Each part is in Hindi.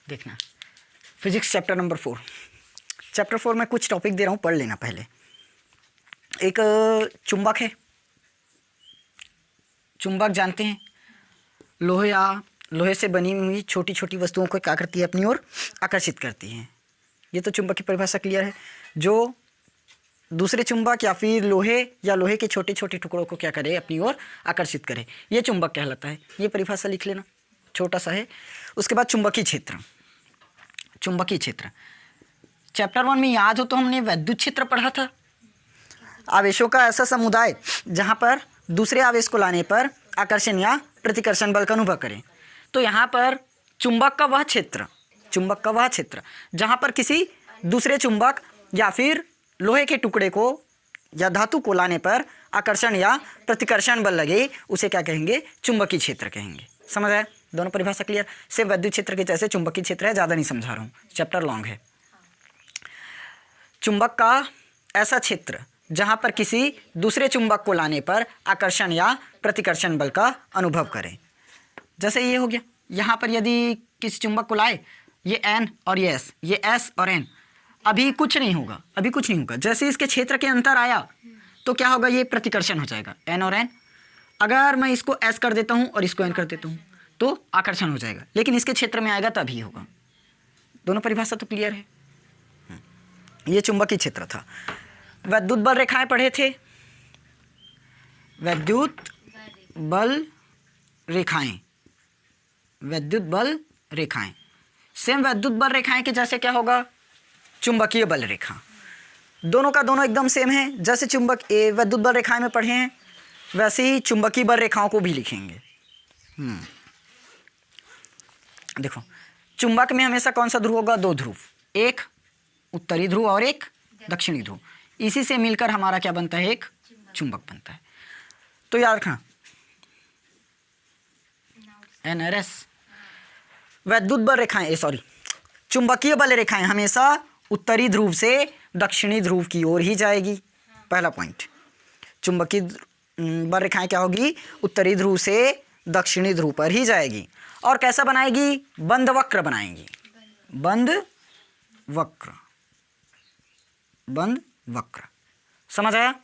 देखना फिजिक्स चैप्टर नंबर 4। चैप्टर 4 में कुछ टॉपिक दे रहा हूँ, पढ़ लेना पहले। एक चुंबक है। चुंबक जानते हैं, लोहे से बनी हुई छोटी छोटी वस्तुओं को क्या करती है, अपनी ओर आकर्षित करती है। ये तो चुंबक की परिभाषा क्लियर है। जो दूसरे चुंबक या फिर लोहे के छोटे छोटे टुकड़ों को क्या करे, अपनी ओर आकर्षित करे, ये चुंबक कहलाता है। ये परिभाषा लिख लेना, छोटा सा है। उसके बाद चुंबकीय क्षेत्र। चुंबकीय क्षेत्र चैप्टर 1 में याद हो तो हमने वैद्युत क्षेत्र पढ़ा था। आवेशों का ऐसा समुदाय जहाँ पर दूसरे आवेश को लाने पर आकर्षण या प्रतिकर्षण बल का अनुभव करें। तो यहाँ पर चुंबक का वह क्षेत्र जहाँ पर किसी दूसरे चुंबक या फिर लोहे के टुकड़े को या धातु को लाने पर आकर्षण या प्रतिकर्षण बल लगे, उसे क्या कहेंगे, चुंबकीय क्षेत्र कहेंगे। समझ आया? दोनों परिभाषा क्लियर। सिर्फ वैद्युत क्षेत्र के जैसे चुंबकीय क्षेत्र है, ज़्यादा नहीं समझा रहा हूँ, चैप्टर लॉन्ग है। चुंबक का ऐसा क्षेत्र जहाँ पर किसी दूसरे चुंबक को लाने पर आकर्षण या प्रतिकर्षण बल का अनुभव करें। जैसे ये हो गया, यहाँ पर यदि किसी चुंबक को लाए, ये N और ये S और N, अभी कुछ नहीं होगा। जैसे इसके क्षेत्र के अंतर आया तो क्या होगा, ये प्रतिकर्षण हो जाएगा, N और N। अगर मैं इसको S कर देता हूँ और इसको N कर देता हूँ तो आकर्षण हो जाएगा, लेकिन इसके क्षेत्र में आएगा तभी होगा। दोनों परिभाषा तो क्लियर है। ये चुंबकीय क्षेत्र था। वैद्युत बल रेखाएं पढ़े थे। वैद्युत बल रेखाएं सेम वैद्युत बल रेखाएं के जैसे क्या होगा, चुंबकीय बल रेखा। दोनों का दोनों एकदम सेम है। जैसे वैद्युत बल रेखाएं में पढ़े हैं, वैसे ही चुंबकीय बल रेखाओं को भी लिखेंगे। देखो, चुंबक में हमेशा कौन सा ध्रुव होगा, 2 ध्रुव, एक उत्तरी ध्रुव और एक दक्षिणी ध्रुव। इसी से मिलकर हमारा क्या बनता है, एक चुंबक बनता है। तो याद रखना, NRS। वैद्युत बल रेखाएं चुंबकीय बल रेखाएं हमेशा उत्तरी ध्रुव से दक्षिणी ध्रुव की ओर ही जाएगी। पहला पॉइंट, चुंबकीय बल रेखाएं क्या होगी, उत्तरी ध्रुव से दक्षिणी ध्रुव पर ही जाएगी। और कैसा बनाएगी, बंद वक्र बनाएगी। बंद वक्र। समझ आया?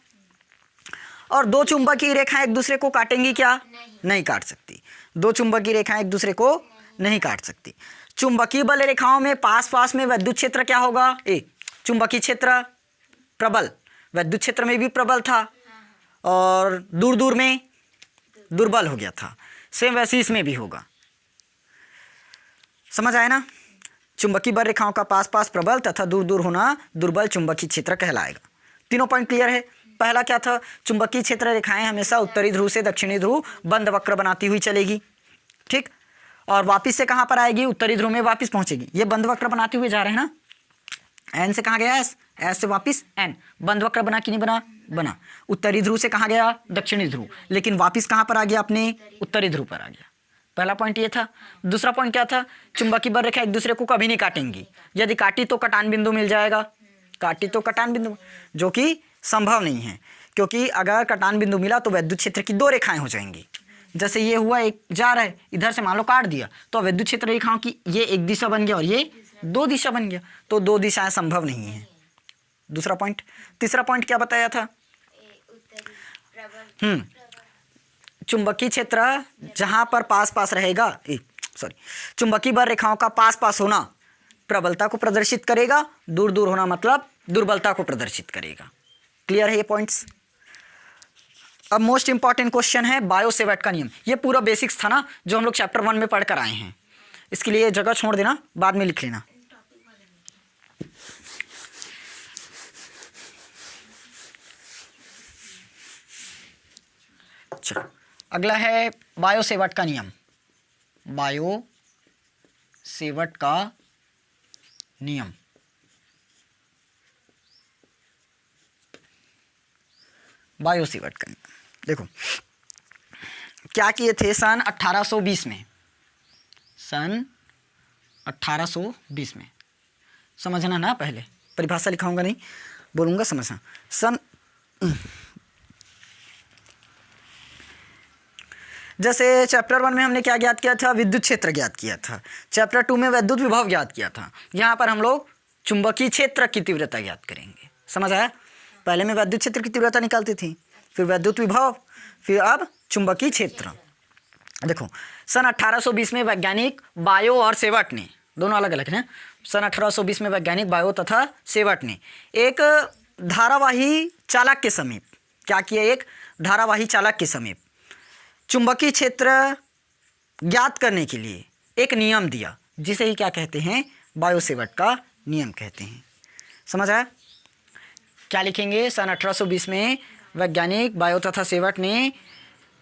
और 2 चुंबकीय रेखाएं एक दूसरे को काटेंगी क्या, नहीं काट सकती। 2 चुंबकीय रेखाएं एक दूसरे को नहीं काट सकती। चुंबकीय बल रेखाओं में पास में वैद्युत क्षेत्र क्या होगा, चुंबकीय क्षेत्र प्रबल, वैद्युत क्षेत्र में भी प्रबल था और दूर में दुर्बल हो गया था। सेम वैसे इसमें भी होगा। समझ आया ना? चुंबकीय बल रेखाओं का पास प्रबल तथा दूर होना दुर्बल चुंबकीय क्षेत्र कहलाएगा। तीनों पॉइंट क्लियर है। पहला क्या था, चुंबकीय क्षेत्र रेखाएं हमेशा उत्तरी ध्रुव से दक्षिणी ध्रुव बंद वक्र बनाती हुई चलेगी, ठीक। और वापस से कहाँ पर आएगी, उत्तरी ध्रुव में वापस पहुंचेगी। ये बंद वक्र बनाते हुए जा रहे हैं ना। एन से कहाँ गया, एस से वापस एन, बंद वक्र बना कि नहीं बना। उत्तरी ध्रुव से कहाँ गया, दक्षिणी ध्रुव, लेकिन वापस कहाँ पर आ गया, अपने उत्तरी ध्रुव पर आ गया। पहला पॉइंट ये था। दूसरा पॉइंट क्या था, चुंबकीय बल रेखा एक दूसरे को कभी नहीं काटेंगी। यदि काटी तो कटान बिंदु मिल जाएगा, जो कि संभव नहीं है, क्योंकि अगर कटान बिंदु मिला तो वैद्युत क्षेत्र की 2 रेखाएं हो जाएंगी। जैसे ये हुआ, एक जा रहा है इधर से, मान लो काट दिया, तो वैद्युत क्षेत्र रेखाओं की ये एक दिशा बन गया और ये 2 दिशा बन गया, तो 2 दिशाएं संभव नहीं है। दूसरा पॉइंट। तीसरा पॉइंट क्या बताया था, चुंबकीय क्षेत्र जहां पर पास रहेगा, चुंबकीय बल रेखाओं का पास होना प्रबलता को प्रदर्शित करेगा, दूर होना मतलब दुर्बलता को प्रदर्शित करेगा। क्लियर है ये पॉइंट्स? अब मोस्ट इंपॉर्टेंट क्वेश्चन है बायो सेवर्ट का नियम। ये पूरा बेसिक्स था ना, जो हम लोग चैप्टर 1 में पढ़कर आए हैं। इसके लिए जगह छोड़ देना, बाद में लिख लेना। चलो, अगला है बायो सेवर्ट का नियम। बायो सेवर्ट का नियम। बायो सेवर्ट का नियम देखो क्या किए थे सन 1820 में। सन 1820 में समझना ना, पहले परिभाषा लिखाऊंगा नहीं, बोलूंगा समझना। जैसे चैप्टर 1 में हमने क्या ज्ञात किया था, विद्युत क्षेत्र ज्ञात किया था। चैप्टर 2 में विद्युत विभव ज्ञात किया था। यहाँ पर हम लोग चुंबकीय क्षेत्र की तीव्रता ज्ञात करेंगे। समझ आया? पहले में विद्युत क्षेत्र की तीव्रता निकालती थी, फिर विद्युत विभव, फिर अब चुंबकीय क्षेत्र। देखो सन 1820 में वैज्ञानिक बायो और सेवट ने, दोनों अलग अलग हैं, सन 1820 में वैज्ञानिक बायो तथा सेवट ने एक धारावाही चालक के समीप क्या किया, एक धारावाही चालक के समीप चुंबकीय क्षेत्र ज्ञात करने के लिए एक नियम दिया, जिसे ही क्या कहते हैं, बायो सेवट का नियम कहते हैं। समझ आया? क्या लिखेंगे, सन 1820 में वैज्ञानिक बायो तथा सेवट ने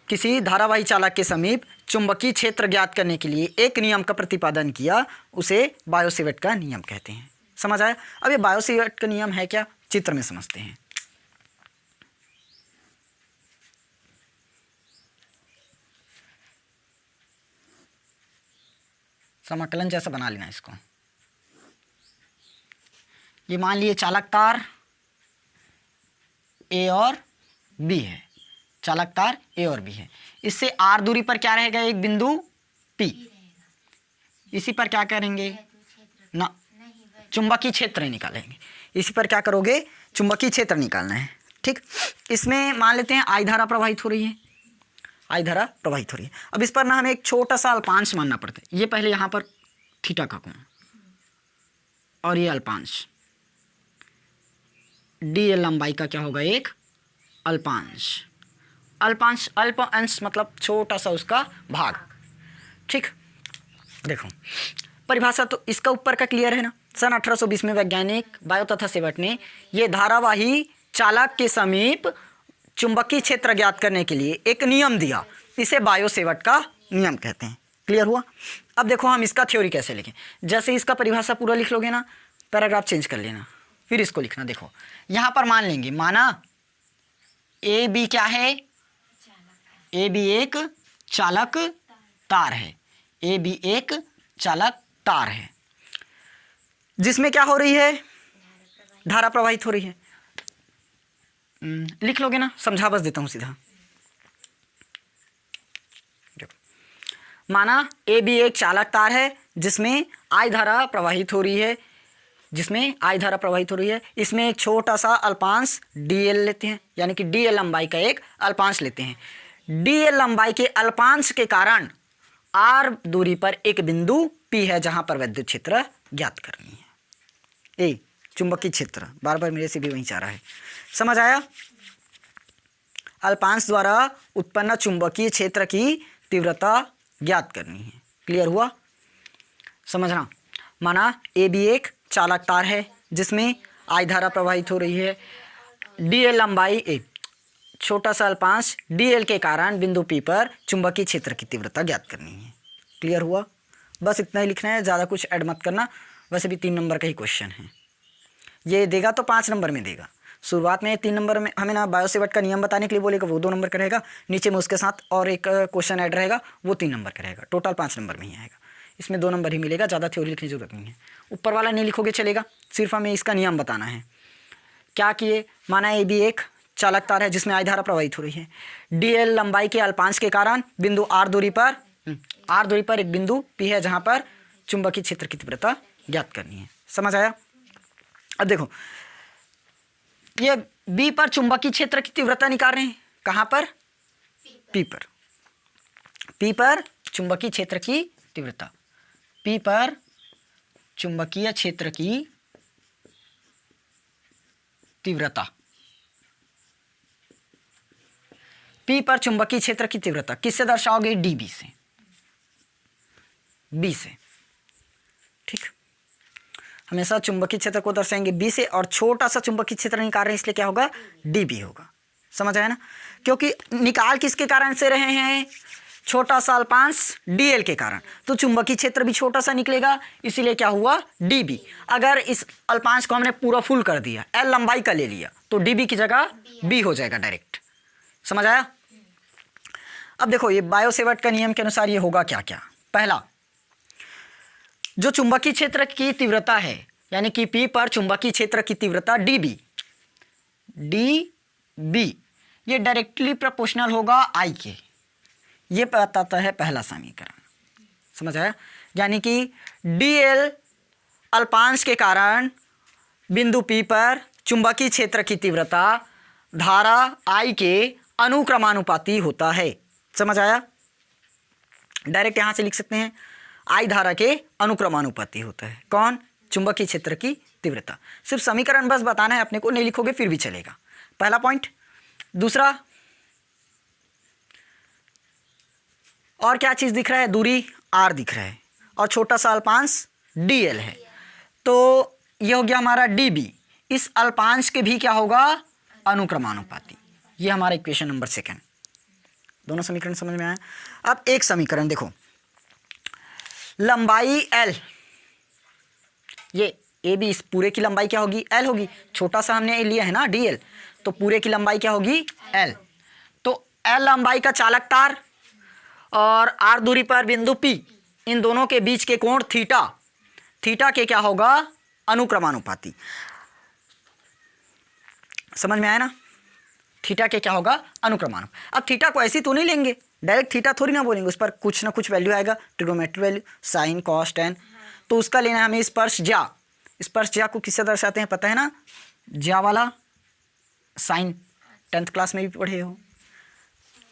किसी धारावाही चालक के समीप चुंबकीय क्षेत्र ज्ञात करने के लिए एक नियम का प्रतिपादन किया, उसे बायो सेवट का नियम कहते हैं। समझ आया? अब ये बायो सेवट का नियम है क्या, चित्र में समझते हैं। समाकलन जैसा बना लेना इसको। ये मान लिए चालक तार ए और बी है, चालक तार ए और बी है। इससे आर दूरी पर क्या रहेगा, एक बिंदु पी। इसी पर क्या करेंगे ना, चुंबकीय क्षेत्र निकालेंगे। इसी पर क्या करोगे, चुंबकीय क्षेत्र निकालना है। ठीक, इसमें मान लेते हैं आई धारा प्रवाहित हो रही है, आई धारा प्रवाहित हो रही है। अब इस पर ना हमें एक छोटा सा अल्पांश मानना पड़ता है। ये पहले यहाँ पर थीटा का कोण और ये अल्पांश, डी एल लंबाई का क्या होगा, एक अल्पांश। अल्पांश, अल्प अंश मतलब छोटा सा उसका भाग। ठीक, देखो परिभाषा तो इसका ऊपर का क्लियर है ना। सन 1820 में वैज्ञानिक बायो तथा सेवट ने ये धारावाही चालक के समीप चुंबकीय क्षेत्र ज्ञात करने के लिए एक नियम दिया, इसे बायो सेवट का नियम कहते हैं। क्लियर हुआ? अब देखो हम इसका थ्योरी कैसे लिखें। जैसे इसका परिभाषा पूरा लिख लोगे ना, पैराग्राफ चेंज कर लेना, फिर इसको लिखना। देखो यहाँ पर मान लेंगे, माना ए बी क्या है, ए बी एक चालक तार है, ए बी एक चालक तार है, जिसमें क्या हो रही है, धारा प्रवाहित हो रही है। लिख लोगे ना, समझा बस देता हूं सीधा। माना ए बी एक चालक तार है जिसमें आई धारा प्रवाहित हो रही है, जिसमें आई धारा प्रवाहित हो रही है। इसमें एक छोटा सा अल्पांश डी एल लेते हैं, यानी कि डी एल लंबाई का एक अल्पांश लेते हैं। डी एल लंबाई के अल्पांश के कारण आर दूरी पर एक बिंदु पी है, जहां पर विद्युत क्षेत्र ज्ञात करनी है। ए चुंबकीय क्षेत्र, बार बार मेरे से भी वहीं जा रहा है। समझ आया? अल्पांश द्वारा उत्पन्न चुंबकीय क्षेत्र की तीव्रता ज्ञात करनी है। क्लियर हुआ? समझना। माना ए बी एक चालक तार है जिसमें आई धारा प्रवाहित हो रही है। डी एल लंबाई ए, छोटा सा अल्पांश डी एल के कारण बिंदु पी पर चुंबकीय क्षेत्र की तीव्रता ज्ञात करनी है। क्लियर हुआ? बस इतना ही लिखना है, ज़्यादा कुछ ऐड मत करना। वैसे भी 3 नंबर का ही क्वेश्चन है। ये देगा तो 5 नंबर में देगा। शुरुआत में 3 नंबर में हमें ना बायो सेवट का नियम बताने के लिए बोलेगा, वो 2 नंबर का रहेगा। नीचे में उसके साथ और एक क्वेश्चन ऐड रहेगा, वो 3 नंबर का रहेगा। टोटल 5 नंबर में ही आएगा। इसमें 2 नंबर ही मिलेगा, ज़्यादा थ्योरी लिखने की जरूरत नहीं है। ऊपर वाला नहीं लिखोगे चलेगा, सिर्फ हमें इसका नियम बताना है। क्या किए, माना ए बी एक चालक तार है जिसमें आई धारा प्रवाहित हो रही है। डी एल लंबाई के अल्पांश के कारण बिंदु आर दूरी पर एक बिंदु पी है, जहाँ पर चुंबकीय क्षेत्र की तीव्रता ज्ञात करनी है। समझ आया? अब देखो ये बी पर चुंबकीय क्षेत्र की तीव्रता निकाल रहे हैं, कहाँ पर, पी पर। पी पर चुंबकीय क्षेत्र की तीव्रता, पी पर चुंबकीय क्षेत्र की तीव्रता, पी पर चुंबकीय क्षेत्र की तीव्रता किससे दर्शाओगे, डी बी से, बी से। ठीक, हमेशा चुंबकीय क्षेत्र को दर्शाएंगे बी से, और छोटा सा चुंबकीय क्षेत्र निकाल रहे हैं, इसलिए क्या होगा, डी बी होगा। समझ आया ना? क्योंकि निकाल किसके कारण से रहे हैं, छोटा सा अल्पांश डी एल के कारण, तो चुंबकीय क्षेत्र भी छोटा सा निकलेगा, इसीलिए क्या हुआ, डी बी। अगर इस अल्पांश को हमने पूरा फुल कर दिया, एल लंबाई का ले लिया, तो डी बी की जगह बी हो जाएगा डायरेक्ट। समझ आया? अब देखो ये बायो सेवट का नियम के अनुसार ये होगा क्या क्या। पहला, जो चुंबकीय क्षेत्र की तीव्रता है, यानी कि पी पर चुंबकीय क्षेत्र की तीव्रता डी बी, ये डायरेक्टली प्रोपोर्शनल होगा आई के। ये बताता है पहला समीकरण। समझ आया? यानी कि dl अल्पांश के कारण बिंदु P पर चुंबकीय क्षेत्र की तीव्रता धारा I के अनुक्रमानुपाती होता है। समझ आया? डायरेक्ट यहाँ से लिख सकते हैं, I धारा के अनुक्रमानुपाती होता है। कौन? चुंबकीय क्षेत्र की तीव्रता। सिर्फ समीकरण बस बताना है अपने को, नहीं लिखोगे फिर भी चलेगा। पहला पॉइंट। दूसरा, और क्या चीज़ दिख रहा है? दूरी r दिख रहा है और छोटा सा अल्पांश dl है, तो ये हो गया हमारा db। इस अल्पांश के भी क्या होगा? अनुक्रमानुपाती। ये हमारा इक्वेशन नंबर 2। दोनों समीकरण समझ में आया? अब एक समीकरण देखो, लंबाई l, ये ए बी, इस पूरे की लंबाई क्या होगी? l होगी। छोटा सा हमने लिया है ना dl, तो पूरे की लंबाई क्या होगी? l। तो l लंबाई का चालक तार और r दूरी पर बिंदु P, इन दोनों के बीच के कोण थीटा, थीटा के क्या होगा? अनुक्रमानुपाती। समझ में आया ना? थीटा के क्या होगा? अनुक्रमानुपाती। अब थीटा को ऐसी तो नहीं लेंगे, डायरेक्ट थीटा थोड़ी ना बोलेंगे, उस पर कुछ ना कुछ वैल्यू आएगा, trigonometry value, sine, cos, tan. तो उसका लेना है हमें स्पर्श ज्या। स्पर्श ज्या को किससे दर्शाते हैं पता है ना? ज्या वाला साइन, 10th क्लास में भी पढ़े हो।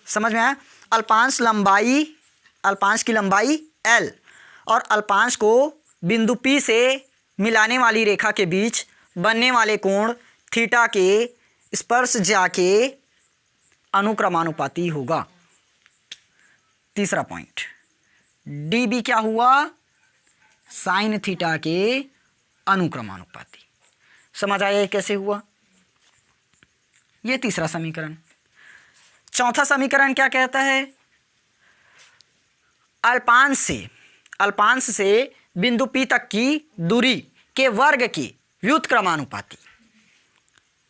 समझ में आया? अल्पांश लंबाई, अल्पांश की लंबाई l और अल्पांश को बिंदु P से मिलाने वाली रेखा के बीच बनने वाले कोण थीटा के स्पर्श ज्या के अनुक्रमानुपाती होगा। तीसरा पॉइंट, dB क्या हुआ? साइन थीटा के अनुक्रमानुपाती। समझ आया ये कैसे हुआ? ये तीसरा समीकरण। चौथा समीकरण क्या कहता है? अल्पांश से बिंदु P तक की दूरी के वर्ग की व्युत्क्रमानुपाती।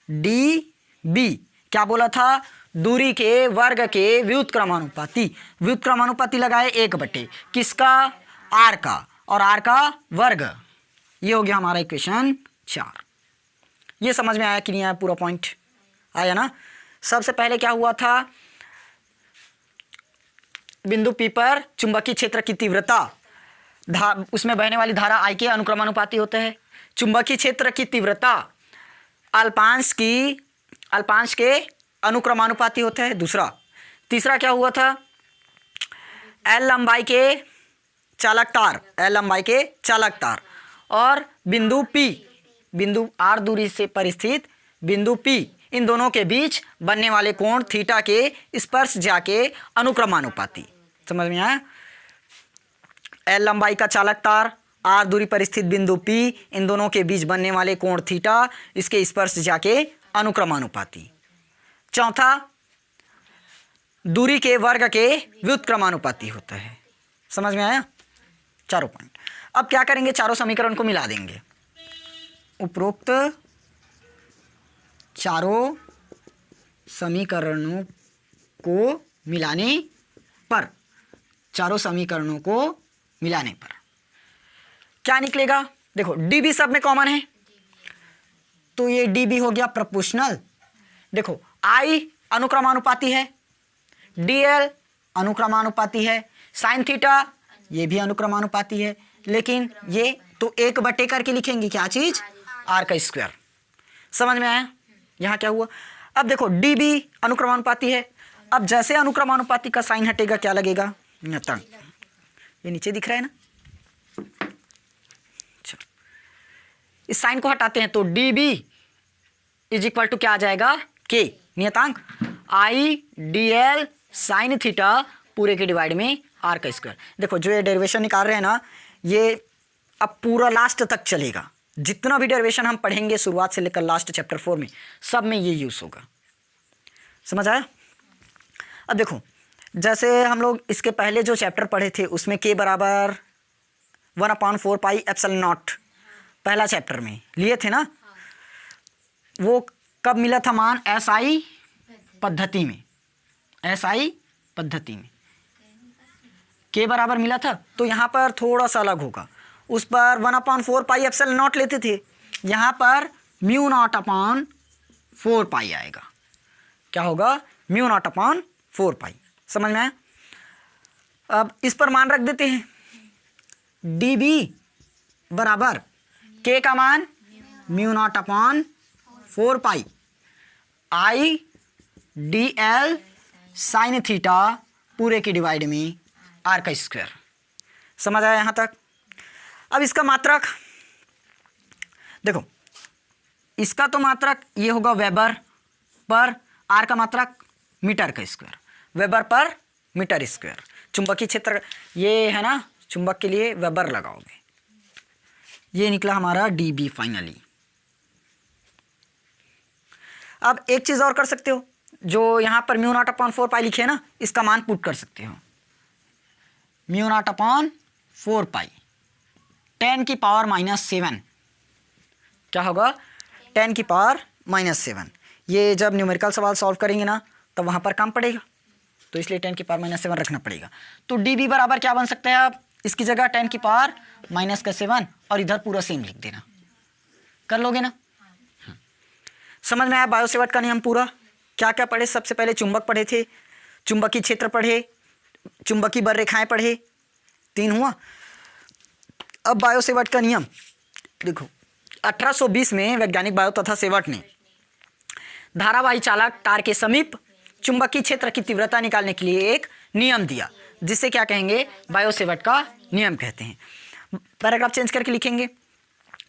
dB क्या बोला था? दूरी के वर्ग के व्युत्क्रमानुपाती। व्युत्क्रमानुपाती लगाए 1/, किसका? r का, और r का वर्ग। ये हो गया हमारा इक्वेशन 4। ये समझ में आया कि नहीं आया? पूरा पॉइंट आया ना? सबसे पहले क्या हुआ था? बिंदु P पर चुंबकीय क्षेत्र की तीव्रता, उसमें बहने वाली धारा I के अनुक्रमानुपाती होते हैं। चुंबकीय क्षेत्र की तीव्रता अल्पांश के अनुक्रमानुपाती होते हैं। दूसरा। तीसरा क्या हुआ था? L लंबाई के चालक तार और बिंदु P, बिंदु R दूरी से पर स्थित बिंदु P, इन दोनों के बीच बनने वाले कोण थीटा के स्पर्श ज्या के अनुक्रमानुपाती। समझ में आया? L लंबाई का चालक तार, R दूरी पर स्थित बिंदु P, इन दोनों के बीच बनने वाले कोण थीटा, इसके स्पर्श ज्या के अनुक्रमानुपाती। चौथा, दूरी के वर्ग के व्युत्क्रमानुपाती होता है। समझ में आया? चारों पॉइंट। अब क्या करेंगे? चारों समीकरण को मिला देंगे। उपरोक्त चारों समीकरणों को मिलाने पर, चारों समीकरणों को मिलाने पर क्या निकलेगा? देखो dB सब में कॉमन है, तो ये dB हो गया प्रोपोर्शनल। देखो I अनुक्रमानुपाती है, dl अनुक्रमानुपाती है, साइन थीटा ये भी अनुक्रमानुपाती है, लेकिन ये तो 1/, करके लिखेंगे क्या चीज? r का स्क्वायर। समझ में आया? यहाँ क्या हुआ? अब देखो dB अनुक्रमानुपाती है। अब जैसे अनुक्रमानुपाती का साइन हटेगा क्या लगेगा? ये नीचे दिख रहा है ना? चलो इस साइन को हटाते हैं तो dB इज इक्वल टू क्या आ जाएगा? k, नियतांक I dl साइन थीटा पूरे के डिवाइड में r का स्क्वायर। देखो जो ये डेरिवेशन निकाल रहे हैं ना, ये अब पूरा लास्ट तक चलेगा। जितना भी डेरिवेशन हम पढ़ेंगे शुरुआत से लेकर लास्ट चैप्टर 4 में, सब में ये यूज होगा। समझ आया? अब देखो जैसे हम लोग इसके पहले जो चैप्टर पढ़े थे उसमें k बराबर 1/4 पाई एप्सिलॉन नॉट पहला चैप्टर में लिए थे ना, वो कब मिला था मान? SI पद्धति में, SI पद्धति में k बराबर मिला था। तो यहाँ पर थोड़ा सा अलग होगा, उस पर 1/4 पाई एप्सिलॉन नॉट लेते थे, यहाँ पर μ0/4 पाई आएगा। क्या होगा? μ0/4 पाई। समझ में आया? अब इस पर मान रख देते हैं डी बी बराबर के का मान म्यू नॉट अपॉन 4 पाई आई डी एल साइन थीटा पूरे की डिवाइड में आर का स्क्वायर। समझ आया यहाँ तक? अब इसका मात्रक देखो, इसका तो मात्रक ये होगा वेबर पर, आर का मात्रक मीटर का square, weber per metre square. चुंबकीय क्षेत्र ये है ना, चुंबक के लिए वेबर लगाओगे, ये निकला हमारा डी बी फाइनली। अब एक चीज़ और कर सकते हो, जो यहाँ पर म्यू नॉट अपॉन 4 पाई लिखे है ना, इसका मान पुट कर सकते हो। म्यू नॉट अपॉन 4 पाई 10 की पावर -7 क्या होगा? 10 की पावर -7। ये जब न्यूमेरिकल सवाल सॉल्व करेंगे ना तब वहाँ पर काम पड़ेगा, तो इसलिए 10 की पावर -7 रखना पड़ेगा। तो डी बी बराबर क्या बन सकता है? आप इसकी जगह 10 की पावर -7 और इधर पूरा सेम लिख देना। कर लोगे ना? समझ में आया बायो सेवर्ट का नियम पूरा? क्या क्या पढ़े? सबसे पहले चुंबक पढ़े थे, चुंबकीय क्षेत्र पढ़े, चुंबकीय बररेखाएं पढ़े, 3 हुआ। अब बायो सेवर्ट का नियम देखो, 1820 में वैज्ञानिक बायो तथा सेवर्ट ने धारावाही चालक तार के समीप चुंबकीय क्षेत्र की तीव्रता निकालने के लिए एक नियम दिया, जिसे क्या कहेंगे? बायो सेवर्ट का नियम कहते हैं। पैराग्राफ चेंज करके लिखेंगे,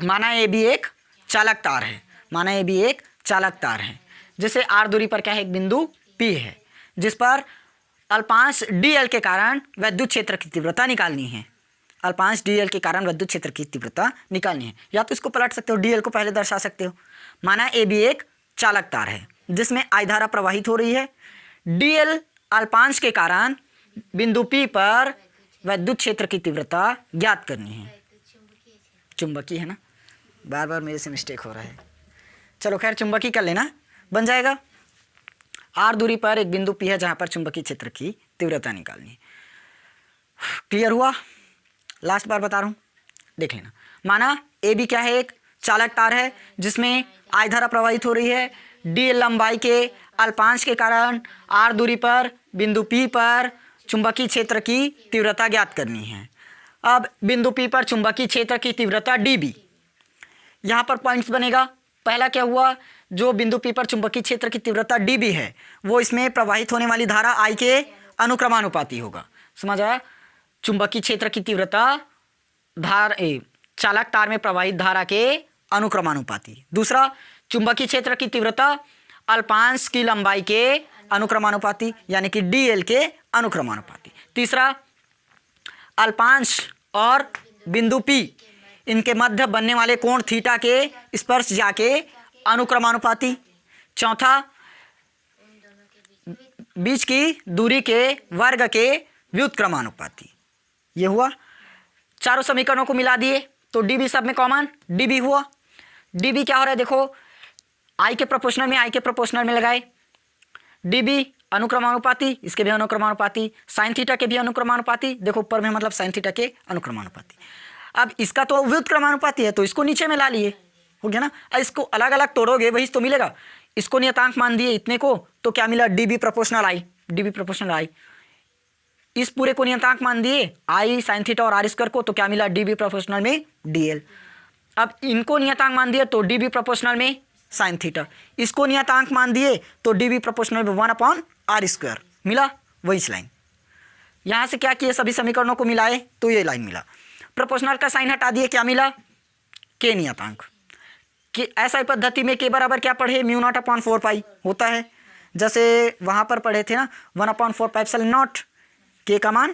माना ए बी एक चालक तार है, माना ए बी एक चालक तार है, जैसे आर दूरी पर क्या है? एक बिंदु पी है, जिस पर अल्पांश डी एल के कारण विद्युत क्षेत्र की तीव्रता निकालनी है। अल्पांश डी एल के कारण विद्युत क्षेत्र की तीव्रता निकालनी है। या तो इसको पलट सकते हो, डी एल को पहले दर्शा सकते हो। माना ए बी एक चालक तार है जिसमें आई धारा प्रवाहित हो रही है, डी एल अल्पांश के कारण बिंदु पी पर विद्युत क्षेत्र की तीव्रता ज्ञात करनी है। चुंबकीय है ना, बार बार मेरे से मिस्टेक हो रहा है। चलो खैर, चुंबकीय कर लेना, बन जाएगा। आर दूरी पर एक बिंदु पी है जहां पर चुंबकीय क्षेत्र की तीव्रता निकालनी है। क्लियर हुआ? लास्ट बार बता रहा हूं, देख लेना। माना ए बी क्या है? एक चालक तार है जिसमें आई धारा प्रवाहित हो रही है, डी लंबाई के अल्पांश के कारण आर दूरी पर बिंदु पी पर चुंबकीय क्षेत्र की तीव्रता ज्ञात करनी है। अब बिंदु पी पर चुंबकीय क्षेत्र की तीव्रता डी बी, यहाँ पर पॉइंट्स बनेगा। पहला क्या हुआ? जो बिंदु पी पर चुंबकीय क्षेत्र की तीव्रता डी बी है वो इसमें प्रवाहित होने वाली धारा आई के अनुक्रमानुपाती होगा। समझ आया? चुंबकीय क्षेत्र की तीव्रता चालक तार में प्रवाहित धारा के अनुक्रमानुपाती। दूसरा, चुंबकीय क्षेत्र की तीव्रता अल्पांश की लंबाई के अनुक्रमानुपाती, यानी कि डी एल के अनुक्रमानुपाती। तीसरा, अल्पांश और बिंदु पी इनके मध्य बनने वाले कोण थीटा के स्पर्श जाके अनुक्रमानुपाती। चौथा, बीच की दूरी के वर्ग के व्युत्क्रमानुपाती। ये हुआ। चारों समीकरणों को मिला दिए तो डीबी सब में कॉमन डीबी हुआ। डीबी क्या हो रहा है? देखो, आई के प्रोपोर्शनल में, आई के प्रोपोर्शनल में लगाए, डीबी अनुक्रमानुपाती, इसके भी अनुक्रमानुपाती, साइन थीटा के भी अनुक्रमानुपाती। देखो ऊपर में मतलब साइन थीटा के अनुक्रमानुपाती। अब इसका तो व्युत्क्रमानुपाती है तो इसको नीचे में ला लिए, हो गया ना। अब इसको अलग अलग तोड़ोगे वही तो मिलेगा। इसको नियतांक मान दिए इतने को तो क्या मिला? डीबी प्रोपोर्शनल आई, डीबी प्रोपोर्शनल आई। इस पूरे को नियतांक मान दिए आई साइन थीटा और आर स्क्वायर को, तो क्या मिला? डीबी प्रोपोर्शनल में डीएल। अब इनको नियतांक मान दिए तो डीबी प्रोपोर्शनल में साइन थीटा, इसको नियतांक मान दिए तो डीबी प्रोपोर्शनल में 1/r²। मिला वही लाइन। यहाँ से क्या किए? सभी समीकरणों को मिलाए तो ये लाइन मिला। प्रोपोर्शनल का साइन हटा दिए, क्या मिला? के नियतांक। कि ऐसा ही पद्धति में के बराबर क्या पढ़े? म्यू नॉट अपॉन 4 पाई होता है, जैसे वहाँ पर पढ़े थे ना 1/4 पाई एप्सिलॉन नॉट के का मान,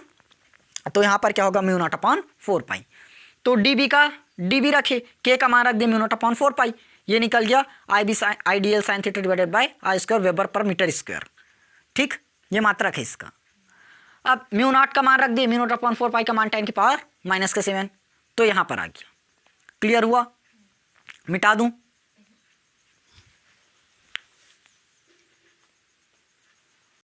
तो यहाँ पर क्या होगा? म्यू नॉट अपॉन 4 पाई। तो डीबी का डीबी रखे, के का मान रख दिए म्यू नॉट अपॉन 4 पाई, ये निकल गया I D L sine theta divided by I square weber per metre square. ठीक, ये मात्रक है इसका। अब म्यू नॉट का मान रख दिए, म्यू नॉट अपॉन 4 पाई का मान 10 की पावर -7, तो यहाँ पर आ गया। क्लियर हुआ? मिटा दूं?